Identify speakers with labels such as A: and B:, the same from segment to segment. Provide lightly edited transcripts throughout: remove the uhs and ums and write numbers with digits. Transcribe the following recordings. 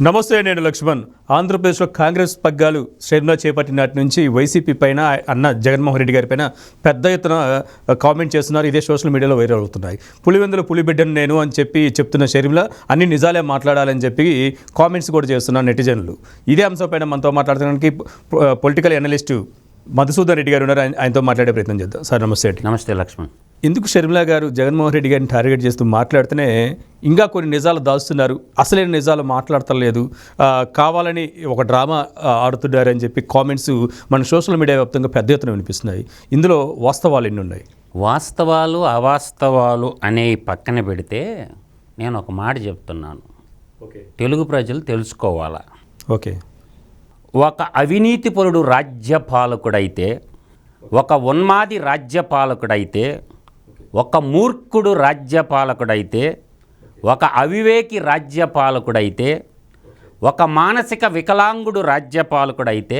A: నమస్తే, నేను లక్ష్మణ్. ఆంధ్రప్రదేశ్లో కాంగ్రెస్ పగ్గాలు శ్రేణిలో చేపట్టిన నాటి నుంచి వైసీపీ పైన అన్న జగన్మోహన్ రెడ్డి గారి పైన పెద్ద ఎత్తున కామెంట్ చేస్తున్నారు. ఇదే సోషల్ మీడియాలో వైరల్ అవుతున్నాయి. పులివెందుల పులిబిడ్డను నేను అని చెప్పి చెప్తున్న షర్మిల అన్ని నిజాలే మాట్లాడాలని చెప్పి కామెంట్స్ కూడా చేస్తున్నారు నెటిజన్లు. ఇదే అంశంపైన మనతో మాట్లాడడానికి పొలిటికల్ అనలిస్టు మధుసూదన్ రెడ్డి గారు ఉన్నారు. ఆయనతో మాట్లాడే ప్రయత్నం చేద్దాం. సార్ నమస్తే అండి.
B: నమస్తే లక్ష్మణ్.
A: ఎందుకు షర్మిల గారు జగన్మోహన్ రెడ్డి గారిని టార్గెట్ చేస్తూ మాట్లాడితేనే ఇంకా కొన్ని నిజాలు దాస్తున్నారు, అసలైన నిజాలు మాట్లాడతలేదు, కావాలని ఒక డ్రామా ఆడుతున్నారని చెప్పి కామెంట్స్ మన సోషల్ మీడియా వ్యాప్తంగా పెద్ద ఎత్తున వినిపిస్తున్నాయి. ఇందులో వాస్తవాలు ఎన్ని ఉన్నాయి?
B: వాస్తవాలు అవాస్తవాలు అనే పక్కన పెడితే నేను ఒక మాట చెప్తున్నాను. తెలుగు ప్రజలు తెలుసుకోవాలా.
A: ఓకే,
B: ఒక అవినీతిపరుడు రాజ్యపాలకుడైతే, ఒక ఉన్మాది రాజ్యపాలకుడైతే, ఒక మూర్ఖుడు రాజ్యపాలకుడైతే, ఒక అవివేకి రాజ్యపాలకుడైతే, ఒక మానసిక వికలాంగుడు రాజ్యపాలకుడైతే,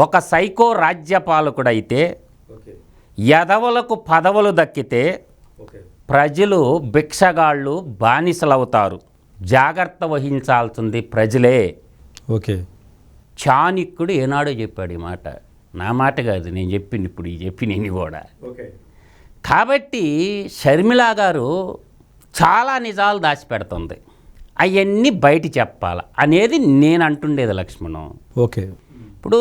B: ఒక సైకో రాజ్యపాలకుడైతే, యదవులకు పదవులు దక్కితే ప్రజలు భిక్షగాళ్ళు బానిసలవుతారు. జాగ్రత్త వహించాల్సింది ప్రజలే.
A: ఓకే,
B: చాణక్యుడు ఏనాడో చెప్పాడు ఈ మాట. నా మాట కాదు, నేను చెప్పింది ఇప్పుడు నేను కూడా. కాబట్టి షర్మిల గారు చాలా నిజాలు దాచిపెడుతుంది. అవన్నీ బయట చెప్పాలి అనేది నేను అంటుండేది లక్ష్మణం.
A: ఓకే,
B: ఇప్పుడు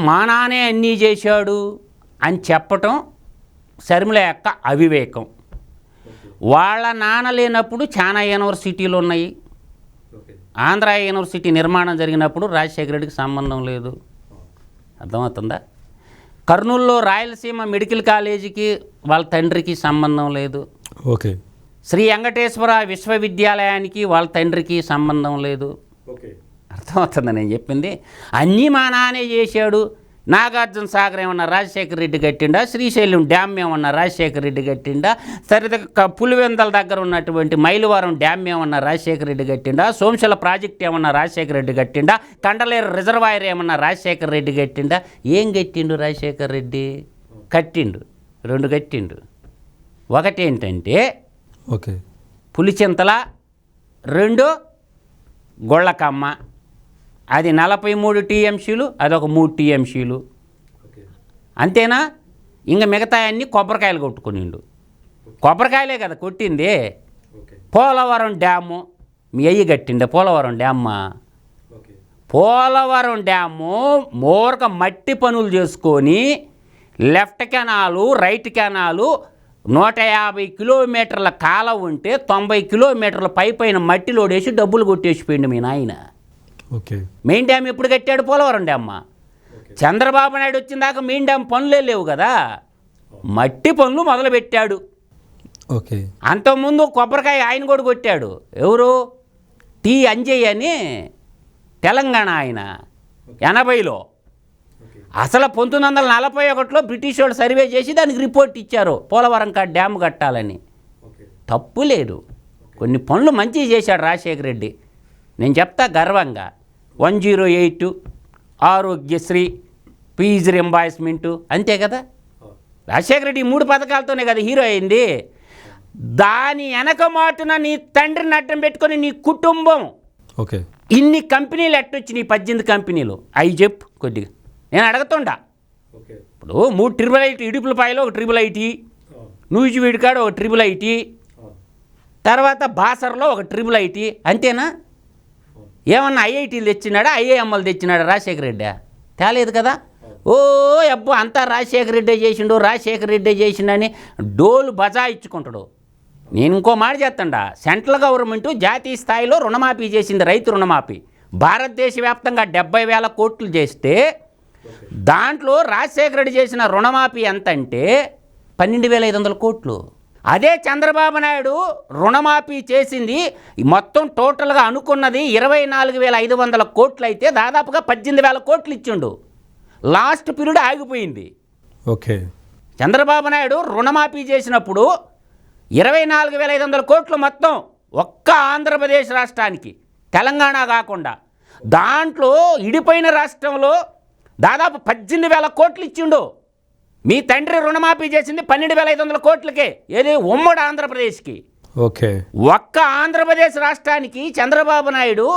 B: మా నాన్నే అన్నీ చేశాడు అని చెప్పటం షర్మిల యొక్క అవివేకం. వాళ్ళ నాన్న లేనప్పుడు చాలా యూనివర్సిటీలు ఉన్నాయి. ఆంధ్ర యూనివర్సిటీ నిర్మాణం జరిగినప్పుడు రాజశేఖర రెడ్డికి సంబంధం లేదు. అర్థమవుతుందా? కర్నూలులో రాయలసీమ మెడికల్ కాలేజీకి వాళ్ళ తండ్రికి సంబంధం లేదు.
A: ఓకే,
B: శ్రీ వెంకటేశ్వర విశ్వవిద్యాలయానికి వాళ్ళ తండ్రికి సంబంధం లేదు. అర్థమవుతుందా నేను చెప్పింది? అన్నీ మా నాన్నే చేశాడు. నాగార్జున సాగర్ ఏమన్నా రాజశేఖర రెడ్డి కట్టిండా? శ్రీశైలం డ్యామ్ ఏమన్నా రాజశేఖర రెడ్డి కట్టిండా? సరిగ్గా పులివెందల దగ్గర ఉన్నటువంటి మైలవరం డ్యామ్ ఏమన్నా రాజశేఖర రెడ్డి కట్టిండా? సోమశల ప్రాజెక్ట్ ఏమన్నా రాజశేఖర రెడ్డి కట్టిండా? కండలేరు రిజర్వాయర్ ఏమన్నా రాజశేఖర రెడ్డి కట్టిండా? ఏం కట్టిండు రాజశేఖర రెడ్డి? కట్టిండు, 2 కట్టిండు. ఒకటేంటంటే
A: ఓకే,
B: పులిచింతల, 2 గొళ్ళకమ్మ. అది 43 టీఎంసీలు, అదొక 3 టీఎంసీలు. అంతేనా? ఇంకా మిగతా అన్నీ కొబ్బరికాయలు కొట్టుకునిండు. కొబ్బరికాయలే కదా కొట్టింది. పోలవరం డ్యాము మీ అయ్యి కట్టిండే. పోలవరం డ్యామ్మా, పోలవరం డ్యాము మోరక మట్టి పనులు చేసుకొని లెఫ్ట్ కెనాలు, రైట్ కెనాలు 150 కిలోమీటర్ల కాలం ఉంటే 90 కిలోమీటర్ల పైన మట్టి లోడేసి డబ్బులు కొట్టేసిపోయింది మీ నాయన.
A: ఓకే,
B: మెయిన్ డ్యామ్ ఎప్పుడు కట్టాడు? పోలవరం డ్యామ్మా. చంద్రబాబు నాయుడు వచ్చిన దాకా మెయిన్ డ్యామ్ పనులే లేవు కదా, మట్టి పనులు మొదలుపెట్టాడు.
A: ఓకే,
B: అంతకుముందు కొబ్బరికాయ ఆయన కూడా కొట్టాడు. ఎవరు? టి అంజయ్య అని, తెలంగాణ ఆయన, 80లో. అసలు 1941లో బ్రిటిష్ వాళ్ళు సర్వే చేసి దానికి రిపోర్ట్ ఇచ్చారు, పోలవరం డ్యామ్ కట్టాలని. తప్పు లేదు, కొన్ని పనులు మంచిగా చేశాడు రాజశేఖర రెడ్డి. నేను చెప్తా గర్వంగా. 108, ఆరోగ్యశ్రీ, ఫీజు రింబార్స్మెంటు, అంతే కదా. రాజశేఖర రెడ్డి 3 పథకాలతోనే కదా హీరో అయింది. దాని వెనక మాటున నీ తండ్రిని అడ్డం పెట్టుకొని నీ కుటుంబం
A: ఓకే,
B: ఇన్ని కంపెనీలు ఎట్టొచ్చినాయి? 18 కంపెనీలు. అవి చెప్పు కొద్దిగా, నేను అడుగుతుండా. ఇప్పుడు 3 IIIT, ఇడుపులపాయలో ఒక IIIT, నూజివీడికాడ ఒక IIIT, తర్వాత బాసర్లో ఒక IIIT. అంతేనా? ఏమన్నా ఐఐటీలు తెచ్చినాడా, ఐఐఎంఎల్ తెచ్చినాడా రాజశేఖర రెడ్డి? తేలేదు కదా. ఓ అబ్బో అంతా రాజశేఖర రెడ్డి చేసిండు, రాజశేఖర రెడ్డి చేసిండని డోలు బజాయించుకుంటాడు. నేను ఇంకో మాట చేస్తాడా, సెంట్రల్ గవర్నమెంట్ జాతీయ స్థాయిలో రుణమాఫీ చేసింది, రైతు రుణమాఫీ. భారతదేశ వ్యాప్తంగా 70,000 కోట్లు చేస్తే దాంట్లో రాజశేఖర రెడ్డి చేసిన రుణమాఫీ ఎంత అంటే 12,500 కోట్లు. అదే చంద్రబాబు నాయుడు రుణమాఫీ చేసింది మొత్తం టోటల్గా అనుకున్నది 24,500 కోట్లు అయితే దాదాపుగా 18,000 కోట్లు ఇచ్చిండు. లాస్ట్ పీరియడ్ ఆగిపోయింది.
A: ఓకే,
B: చంద్రబాబు నాయుడు రుణమాఫీ చేసినప్పుడు 24,500 కోట్లు మొత్తం ఒక్క ఆంధ్రప్రదేశ్ రాష్ట్రానికి, తెలంగాణ కాకుండా. దాంట్లో ఇడిపోయిన రాష్ట్రంలో దాదాపు 18,000 కోట్లు ఇచ్చిండు. మీ తండ్రి రుణమాఫీ చేసింది 12,500 కోట్లకే. ఏది? ఉమ్మడి ఆంధ్రప్రదేశ్కి.
A: ఓకే,
B: ఒక్క ఆంధ్రప్రదేశ్ రాష్ట్రానికి చంద్రబాబు నాయుడు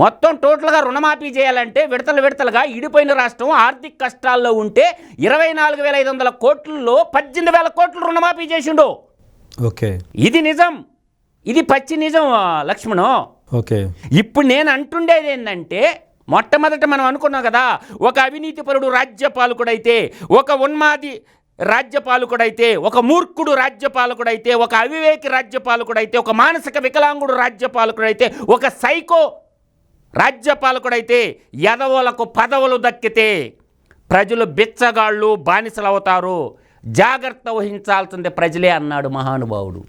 B: మొత్తం టోటల్గా రుణమాఫీ చేయాలంటే విడతలుగా ఇడిపోయిన రాష్ట్రం ఆర్థిక కష్టాల్లో ఉంటే 24,500 కోట్లలో 18,000 కోట్లు రుణమాఫీ చేసిండు.
A: ఓకే,
B: ఇది నిజం, ఇది పచ్చి నిజం లక్ష్మణం.
A: ఓకే,
B: ఇప్పుడు నేను అంటుండేది ఏంటంటే, మొట్టమొదట మనం అనుకున్నాం కదా, ఒక అవినీతిపరుడు రాజ్యపాలకుడైతే, ఒక ఉన్మాది రాజ్యపాలకుడైతే, ఒక మూర్ఖుడు రాజ్యపాలకుడైతే, ఒక అవివేకి రాజ్యపాలకుడైతే, ఒక మానసిక వికలాంగుడు రాజ్యపాలకుడైతే, ఒక సైకో రాజ్యపాలకుడైతే ఎదవలకు పదవులు దక్కితే ప్రజలు బిచ్చగాళ్ళు బానిసలు అవుతారు, జాగ్రత్త వహించాల్సిందే ప్రజలే అన్నాడు మహానుభావుడు.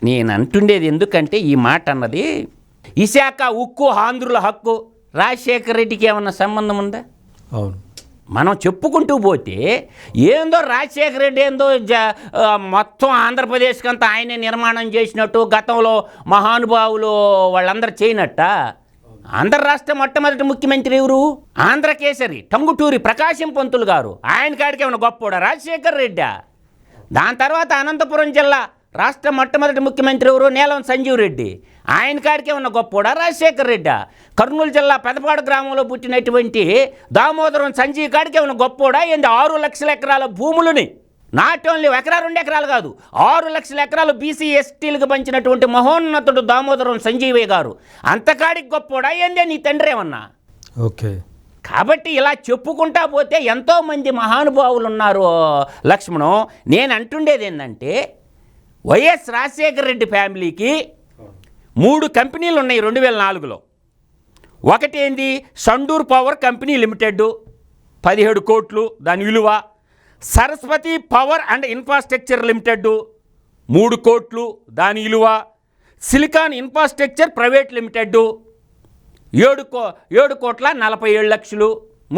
B: నేను అంటుండేది ఎందుకంటే, ఈ మాట అన్నది విశాఖ ఉక్కు ఆంధ్రుల హక్కు రాజశేఖర రెడ్డికి ఏమన్నా సంబంధం ఉందా?
A: అవును.
B: మనం చెప్పుకుంటూ పోతే ఏందో రాజశేఖర రెడ్డి ఏందో మొత్తం ఆంధ్రప్రదేశ్కి అంతా ఆయనే నిర్మాణం చేసినట్టు, గతంలో మహానుభావులు వాళ్ళందరూ చేయనట్ట. ఆంధ్ర రాష్ట్ర మొట్టమొదటి ముఖ్యమంత్రి ఎవరు? ఆంధ్రకేసరి టంగుటూరి ప్రకాశం పంతులు గారు. ఆయన కాడికి ఏమైనా గొప్పోడా రాజశేఖర రెడ్డి? దాని తర్వాత అనంతపురం జిల్లా రాష్ట్ర మొట్టమొదటి ముఖ్యమంత్రి ఎవరు? నీలం సంజీవ్ రెడ్డి. ఆయన కాడికి ఏమన్నా గొప్పోడా రాజశేఖర రెడ్డి? కర్నూలు జిల్లా పెదపాడు గ్రామంలో పుట్టినటువంటి దామోదరం సంజీవ్ కాడికి ఏమన్నా గొప్పోడా ఏంది? 6 లక్షల ఎకరాల భూములని, నాట్ ఓన్లీ ఎకరా 2 ఎకరాలు కాదు, 6 లక్షల ఎకరాలు బీసీ ఎస్టీలకు పంచినటువంటి మహోన్నతుడు దామోదరం సంజీవయ్య గారు. అంతకాడికి గొప్పోడా ఏందే నీ తండ్రి ఏమన్నా?
A: ఓకే.
B: కాబట్టి ఇలా చెప్పుకుంటా పోతే ఎంతోమంది మహానుభావులు ఉన్నారు లక్ష్మణం. నేను అంటుండేది ఏంటంటే, వైఎస్ రాజశేఖర రెడ్డి ఫ్యామిలీకి 3 కంపెనీలు ఉన్నాయి 2004లో. ఒకటి ఏంది? సండూర్ పవర్ కంపెనీ లిమిటెడ్ 17 కోట్లు దాని విలువ. Saraswati power and infrastructure limited 3 కోట్లు దాని విలువ. Silicon infrastructure private limited 7,47,00,000.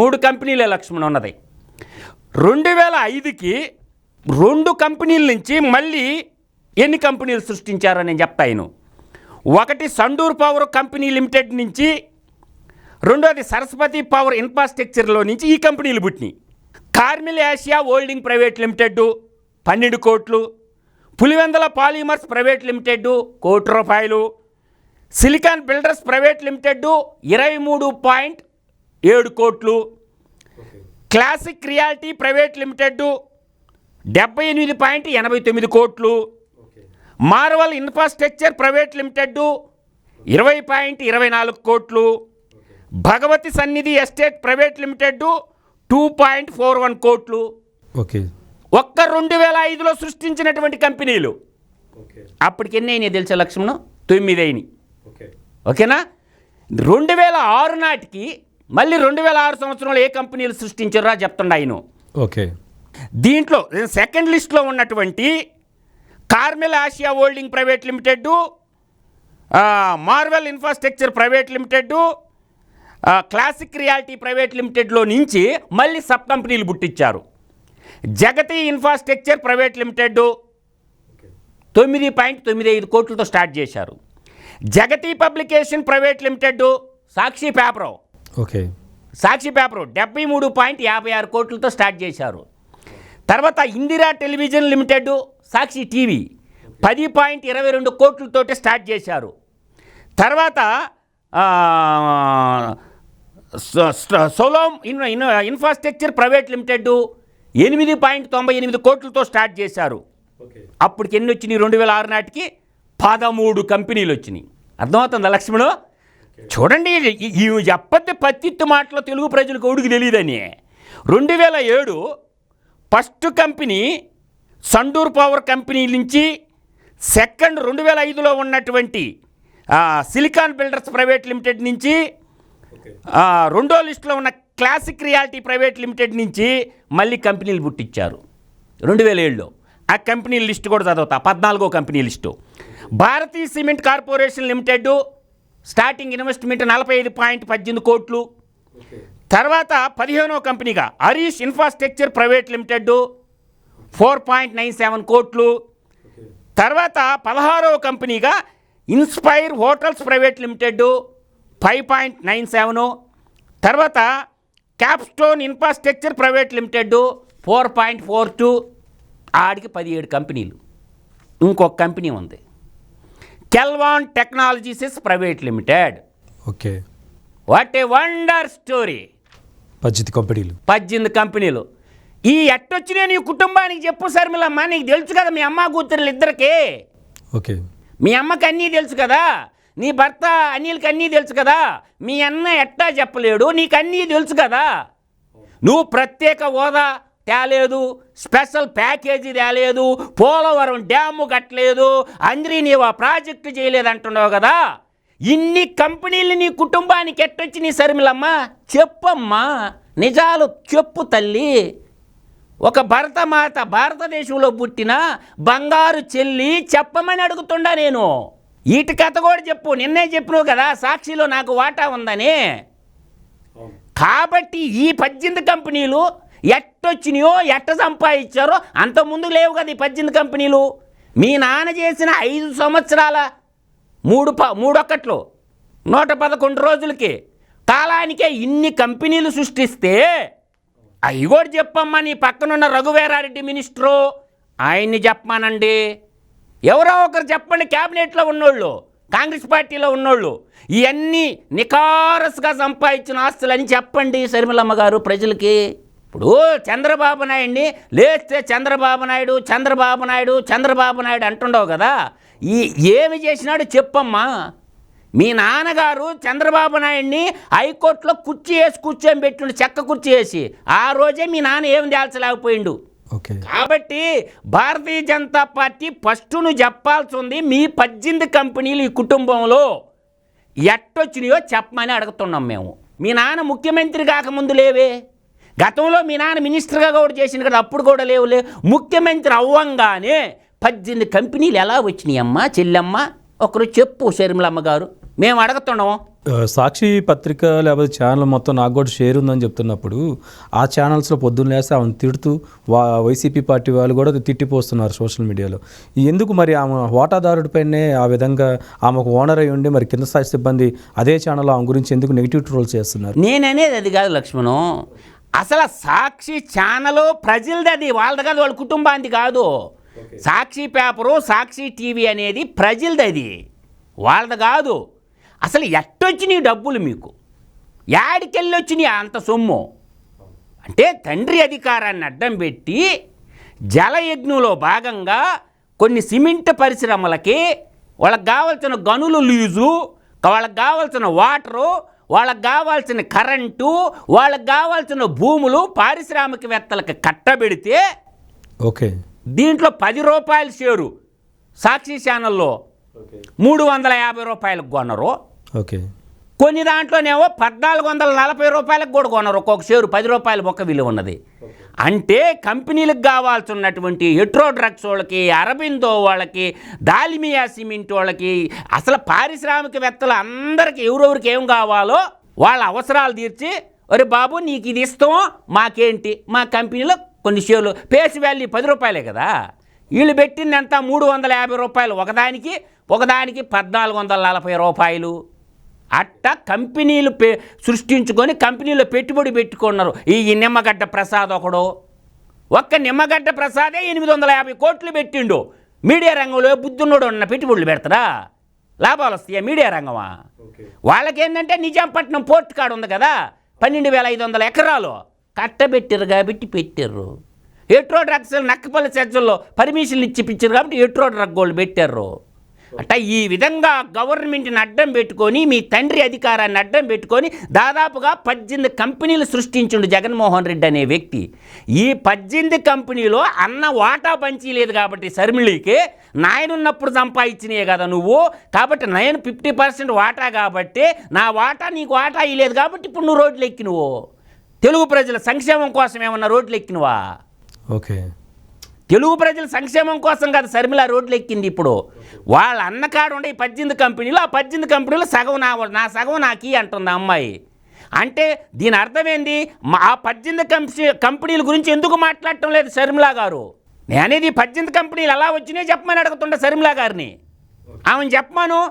B: 3 కంపెనీలే లక్ష్మణ్ ఉన్నది. 2005కి 2 కంపెనీల నుంచి మళ్ళీ ఎన్ని కంపెనీలు సృష్టించారో నేను చెప్తాను. ఒకటి సండూర్ పవర్ కంపెనీ లిమిటెడ్ నుంచి, రెండోది సరస్వతి పవర్ ఇన్ఫ్రాస్ట్రక్చర్లో నుంచి ఈ కంపెనీలు పుట్టినాయి. Carmel Asia holding private limited 12 కోట్లు. పులివెందల పాలిమర్స్ ప్రైవేట్ లిమిటెడ్ ₹1 కోటి. సిలికాన్ బిల్డర్స్ ప్రైవేట్ లిమిటెడ్ 23.7 కోట్లు. క్లాసిక్ రియాలిటీ ప్రైవేట్ లిమిటెడ్ 78.89 కోట్లు. మార్వల్ ఇన్ఫ్రాస్ట్రక్చర్ ప్రైవేట్ లిమిటెడ్ 20.24 కోట్లు. భగవతి సన్నిధి ఎస్టేట్ ప్రైవేట్ లిమిటెడ్ 2.41 కోట్లు.
A: ఓకే.
B: ఒక్క 2005లో సృష్టించినటువంటి కంపెనీలు అప్పటికి ఎన్ని అయినాయి తెలుసా లక్ష్మణ్? 9 అయినాయి. ఓకేనా? 2006 నాటికి మళ్ళీ 2006 సంవత్సరంలో ఏ కంపెనీలు సృష్టించారో చెప్తుండ ఆయన.
A: ఓకే.
B: దీంట్లో సెకండ్ లిస్ట్లో ఉన్నటువంటి Carmel Asia holding private limited, Marvel infrastructure private limited, classic reality private లిమిటెడ్లో నుంచి మళ్ళీ సబ్ కంపెనీలు పుట్టించారు. జగతి ఇన్ఫ్రాస్ట్రక్చర్ ప్రైవేట్ లిమిటెడ్ 9.95 కోట్లతో స్టార్ట్ చేశారు. జగతి పబ్లికేషన్ ప్రైవేట్ లిమిటెడ్, సాక్షి పేపరు,
A: ఓకే,
B: సాక్షి పేపరు 73.56 కోట్లతో స్టార్ట్ చేశారు. తర్వాత ఇందిరా టెలివిజన్ లిమిటెడ్, సాక్షి టీవీ 10.22 కోట్లతోటి స్టార్ట్ చేశారు. తర్వాత సోలోమ్ ఇన్ఫ్రాస్ట్రక్చర్ ప్రైవేట్ లిమిటెడ్ 8.98 కోట్లతో స్టార్ట్ చేశారు. అప్పటికి ఎన్ని వచ్చినాయి? 2006 నాటికి 13 కంపెనీలు వచ్చినాయి. అర్థమవుతుందా లక్ష్మణ్? చూడండి, ఈ చెప్పద్ది పత్తిత్తు మాటలో తెలుగు ప్రజలకు ఉడికి తెలియదని. 2007 first company Sandur power company నుంచి, సెకండ్ 2005లో ఉన్నటువంటి సిలికాన్ బిల్డర్స్ ప్రైవేట్ లిమిటెడ్ నుంచి, రెండో లిస్టులో ఉన్న క్లాసిక్ రియాలిటీ ప్రైవేట్ లిమిటెడ్ నుంచి మళ్ళీ కంపెనీలు పుట్టించారు 2007లో. ఆ కంపెనీ లిస్టు కూడా చదువుతా. 14వ company list. Bharatiya cement corporation limited starting investment 45.18 కోట్లు. తర్వాత 15వ కంపెనీగా హరీష్ ఇన్ఫ్రాస్ట్రక్చర్ ప్రైవేట్ లిమిటెడ్ 4.97 కోట్లు. తర్వాత 16వ కంపెనీగా ఇన్స్పైర్ హోటల్స్ ప్రైవేట్ లిమిటెడ్ 5.97. తర్వాత క్యాప్స్టోన్ ఇన్ఫ్రాస్ట్రక్చర్ ప్రైవేట్ లిమిటెడ్ 4.42. ఆడికి 17 కంపెనీలు. ఇంకొక కంపెనీ ఉంది, Kelvan technologies private limited.
A: Okay.
B: What a wonder story.
A: 18
B: కంపెనీలు ఈ ఎట్టొచ్చినాయి నీ కుటుంబానికి చెప్పు శర్మిలమ్మ. నీకు తెలుసు కదా మీ అమ్మ కూతురు ఇద్దరికి.
A: ఓకే,
B: మీ అమ్మకి అన్నీ తెలుసు కదా, నీ భర్త అనిల్కి అన్నీ తెలుసు కదా, మీ అన్న ఎట్టా చెప్పలేడు, నీకు అన్నీ తెలుసు కదా. నువ్వు ప్రత్యేక హోదా తేలేదు, స్పెషల్ ప్యాకేజీ తేలేదు, పోలవరం డ్యాము కట్టలేదు, అంద్రీనీవా ప్రాజెక్టు చేయలేదు అంటున్నావు కదా. ఇన్ని కంపెనీలు నీ కుటుంబానికి ఎట్టొచ్చి నీ శర్మిలమ్మ చెప్పమ్మా, నిజాలు చెప్పు తల్లి. ఒక భరతమాత భారతదేశంలో పుట్టిన బంగారు చెల్లి చెప్పమని అడుగుతుండా నేను. ఈటి కథ కూడా చెప్పు. నిన్నే చెప్పినావు కదా సాక్షిలో నాకు వాటా ఉందని. కాబట్టి ఈ 18 కంపెనీలు ఎట్టొచ్చినాయో ఎట్ట సంపాదించారో అంతకుముందు లేవు కదా ఈ 18 కంపెనీలు. మీ నాన్న చేసిన 5 సంవత్సరాల 3 111 రోజులకి కాలానికే ఇన్ని కంపెనీలు సృష్టిస్తే అవి కూడా చెప్పమ్మా. నీ పక్కనున్న రఘువీరారెడ్డి మినిస్టరు ఆయన్ని చెప్పమానండి. ఎవరో ఒకరు చెప్పండి, క్యాబినెట్లో ఉన్నోళ్ళు, కాంగ్రెస్ పార్టీలో ఉన్నోళ్ళు ఇవన్నీ నికారస్గా సంపాదించిన ఆస్తులని చెప్పండి శర్మిలమ్మ గారు ప్రజలకి. ఇప్పుడు చంద్రబాబు నాయుడిని లేస్తే చంద్రబాబు నాయుడు అంటుండవు కదా. ఏమి చేసినాడు చెప్పమ్మా. మీ నాన్నగారు చంద్రబాబు నాయుడిని హైకోర్టులో కూర్చొని పెట్టిండు, చెక్క కుర్చీ వేసి. ఆ రోజే మీ నాన్న ఏమి తేల్చలేకపోయిండు. కాబట్టి భారతీయ జనతా పార్టీ ఫస్ట్ నువ్వు చెప్పాల్సి ఉంది, మీ 18 కంపెనీలు ఈ కుటుంబంలో ఎట్టొచ్చినాయో చెప్పమని అడుగుతున్నాం మేము. మీ నాన్న ముఖ్యమంత్రి కాకముందు లేవే, గతంలో మీ నాన్న మినిస్టర్గా కూడా చేసింది కదా, అప్పుడు కూడా లేవులే. ముఖ్యమంత్రి అవ్వంగానే 18 కంపెనీలు ఎలా వచ్చినాయి అమ్మా చెల్లెమ్మ? ఒకరు చెప్పు శర్మిలమ్మ గారు, మేము అడుగుతున్నాం.
A: సాక్షి పత్రిక లేకపోతే ఛానల్ మొత్తం నాకు కూడా షేర్ ఉందని చెప్తున్నప్పుడు ఆ ఛానల్స్లో పొద్దున్న లేస్తే ఆమెను తిడుతూ వైసీపీ పార్టీ వాళ్ళు కూడా తిట్టిపోస్తున్నారు సోషల్ మీడియాలో. ఎందుకు మరి ఆమె వాటాదారుడిపైనే ఆ విధంగా ఆమెకు ఓనర్ అయి ఉండి మరి కింద స్థాయి సిబ్బంది అదే ఛానల్ ఆమె గురించి ఎందుకు నెగిటివ్ ట్రోల్స్ చేస్తున్నారు?
B: నేననేది అది కాదు లక్ష్మణం. అసలు సాక్షి ఛానల్ ప్రజలది, అది వాళ్ళది కాదు, వాళ్ళ కుటుంబానికి కాదు. సాక్షి పేపరు, సాక్షి టీవీ అనేది ప్రజలది, అది వాళ్ళది కాదు. అసలు ఎట్టొచ్చినాయి డబ్బులు మీకు? యాడికెళ్ళి వచ్చినాయి అంత సొమ్ము? అంటే తండ్రి అధికారాన్ని అడ్డం పెట్టి జలయజ్ఞంలో భాగంగా కొన్ని సిమెంట్ పరిశ్రమలకి వాళ్ళకి కావాల్సిన గనులు లీజు, వాళ్ళకి కావాల్సిన వాటరు, వాళ్ళకి కావాల్సిన కరెంటు, వాళ్ళకి కావాల్సిన భూములు పారిశ్రామికవేత్తలకు కట్టబెడితే
A: ఓకే,
B: దీంట్లో 10 రూపాయల షేరు సాక్షి ఛానల్లో 350 రూపాయలకు కొనరు.
A: ఓకే,
B: కొన్ని దాంట్లోనేమో 1440 రూపాయలకు కూడా కొనరు. ఒక్కొక్క షేరు 10 రూపాయల మొక్క విలువ ఉన్నది. అంటే కంపెనీలకు కావాల్సినటువంటి హెట్రో డ్రగ్స్ వాళ్ళకి, అరబిందో వాళ్ళకి, దాల్మియా సిమెంట్ వాళ్ళకి, అసలు పారిశ్రామికవేత్తలు అందరికీ ఎవరెవరికి ఏం కావాలో వాళ్ళ అవసరాలు తీర్చి, ఒరే బాబు నీకు ఇది ఇస్తాం, మాకేంటి, మా కంపెనీలో కొన్ని షేర్లు ఫేస్ వాల్యూ 10 రూపాయలే కదా, వీళ్ళు పెట్టింది ఎంత 350 రూపాయలు, ఒకదానికి 1440 రూపాయలు. అట్టా కంపెనీలు సృష్టించుకొని కంపెనీలో పెట్టుబడి పెట్టుకున్నారు. ఈ నిమ్మగడ్డ ప్రసాద్ ఒకడు, ఒక్క నిమ్మగడ్డ ప్రసాదే 850 కోట్లు పెట్టిండు. మీడియా రంగంలో బుద్ధున్నోడు ఉన్న పెట్టుబడులు పెడతారా? లాభాలు వస్తాయా మీడియా రంగమా? వాళ్ళకేంటంటే నిజాంపట్నం పోర్ట్ కాడ ఉంది కదా, 12,500 ఎకరాలు కట్టబెట్టారు కాబట్టి పెట్టారు. హెట్రో డ్రగ్స్ నక్కపల్లి చర్చల్లో పర్మిషన్లు ఇచ్చి పిచ్చారు కాబట్టి హెట్రో డ్రగ్ వాళ్ళు పెట్టారు. అట్లా ఈ విధంగా గవర్నమెంట్ని అడ్డం పెట్టుకొని, మీ తండ్రి అధికారాన్ని అడ్డం పెట్టుకొని దాదాపుగా 18 కంపెనీలు సృష్టించుండు జగన్మోహన్ రెడ్డి అనే వ్యక్తి. ఈ 18 కంపెనీలో అన్న వాటా పంచలేదు కాబట్టి శర్మిళికి నాయనున్నప్పుడు సంపాదించినాయే కదా నువ్వు. కాబట్టి నేను 50% వాటా కాబట్టి నా వాటా నీకు వాటా ఇవ్వలేదు కాబట్టి ఇప్పుడు నువ్వు రోడ్లు ఎక్కి, నువ్వు తెలుగు ప్రజల సంక్షేమం కోసం ఏమన్నా రోడ్లు ఎక్కినవా?
A: ఓకే,
B: తెలుగు ప్రజల సంక్షేమం కోసం కాదు షర్మిల రోడ్లు ఎక్కింది. ఇప్పుడు వాళ్ళ అన్నకాడ ఉండే 18 కంపెనీలు, ఆ 18 కంపెనీలు సగం నా సగం నాకి అంటుంది ఆ అమ్మాయి. అంటే దీని అర్థం ఏంది? ఆ 18 కంపెనీల గురించి ఎందుకు మాట్లాడటం లేదు షర్మిల గారు? నేనేది 18 కంపెనీలు ఎలా వచ్చినాయో చెప్పమని అడుగుతుంటా షర్మిల గారిని. ఆమెను చెప్పమాను.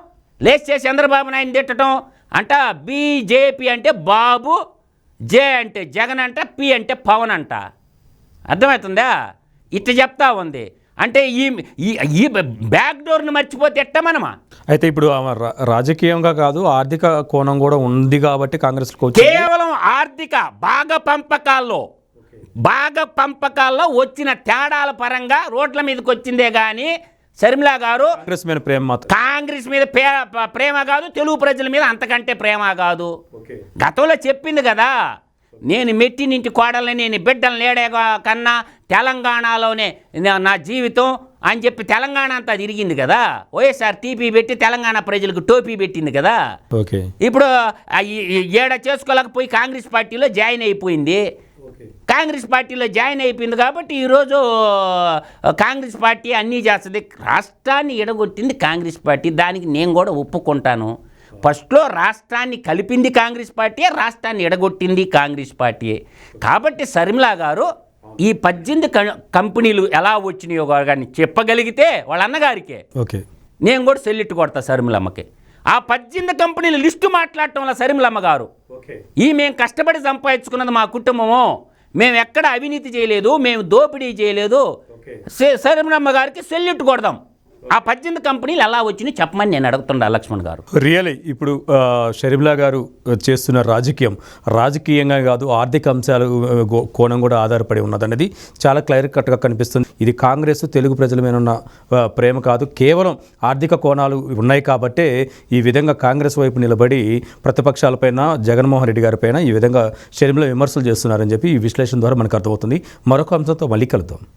B: లేస్తే చంద్రబాబు నాయుడు తిట్టడం అంట, బీజేపీ అంటే బాబు, జే అంటే జగన్ అంట, పి అంటే పవన్ అంట. అర్థమవుతుందా? ఇట్లా చెప్తా ఉంది. అంటే ఈ బ్యాక్ డోర్ని మర్చిపోతే ఎట్ట మనమా?
A: అయితే ఇప్పుడు ఆమె రాజకీయంగా కాదు ఆర్థిక కోణం కూడా ఉంది కాబట్టి కాంగ్రెస్
B: కేవలం ఆర్థిక భాగ పంపకాల్లో వచ్చిన తేడాల పరంగా రోడ్ల మీదకి వచ్చిందే కానీ షర్మిలా గారు
A: కాంగ్రెస్ మీద ప్రేమ మాత్రం
B: కాంగ్రెస్ మీద ప్రేమ కాదు, తెలుగు ప్రజల మీద అంతకంటే ప్రేమ కాదు. గతంలో చెప్పింది కదా, నేను మెట్టినింటి కోడల్ని, నేను బిడ్డలు లేడే కన్నా తెలంగాణలోనే నా జీవితం అని చెప్పి తెలంగాణ అంతా తిరిగింది కదా. వైఎస్ఆర్ టీపీ పెట్టి తెలంగాణ ప్రజలకు టోపీ పెట్టింది కదా. ఇప్పుడు ఏడ చేసుకోలేకపోయి కాంగ్రెస్ పార్టీలో జాయిన్ అయిపోయింది. కాంగ్రెస్ పార్టీలో జాయిన్ అయిపోయింది కాబట్టి ఈరోజు కాంగ్రెస్ పార్టీ అన్నీ చేస్తుంది. రాష్ట్రాన్ని ఎడగొట్టింది కాంగ్రెస్ పార్టీ, దానికి నేను కూడా ఒప్పుకుంటాను. ఫస్ట్లో రాష్ట్రాన్ని కలిపింది కాంగ్రెస్ పార్టీయే, రాష్ట్రాన్ని ఎడగొట్టింది కాంగ్రెస్ పార్టీయే. కాబట్టి షర్మిలా గారు ఈ 18 కంపెనీలు ఎలా వచ్చినాయో కానీ చెప్పగలిగితే వాళ్ళ అన్నగారికే నేను కూడా సెల్లిట్టు కొడతా షర్మిలమ్మకి. ఆ 18 కంపెనీల లిస్టు మాట్లాడటం వల్ల షర్మిలమ్మ గారు మేము కష్టపడి సంపాదించుకున్నది మా కుటుంబము, మేము ఎక్కడ అవినీతి చేయలేదు, మేము దోపిడీ చేయలేదు, షర్మిలమ్మ గారికి సెల్లిట్టు కొడదాం. ఆ 18 కంపెనీలు ఎలా వచ్చినాయి చెప్పమని నేను అడుగుతుండా లక్ష్మణ్ గారు.
A: రియలీ ఇప్పుడు షర్మిలా గారు చేస్తున్న రాజకీయంగా కాదు ఆర్థిక అంశాలు కోణం కూడా ఆధారపడి ఉన్నదనేది చాలా క్లియర్ కట్గా కనిపిస్తుంది. ఇది కాంగ్రెస్ తెలుగు ప్రజల మీద ఉన్న ప్రేమ కాదు, కేవలం ఆర్థిక కోణాలు ఉన్నాయి కాబట్టే ఈ విధంగా కాంగ్రెస్ వైపు నిలబడి ప్రతిపక్షాలపైన జగన్మోహన్ రెడ్డి గారి పైన ఈ విధంగా షర్మిల విమర్శలు చేస్తున్నారని చెప్పి ఈ విశ్లేషణ ద్వారా మనకు అర్థమవుతుంది. మరొక అంశంతో మళ్ళీ కలుద్దాం.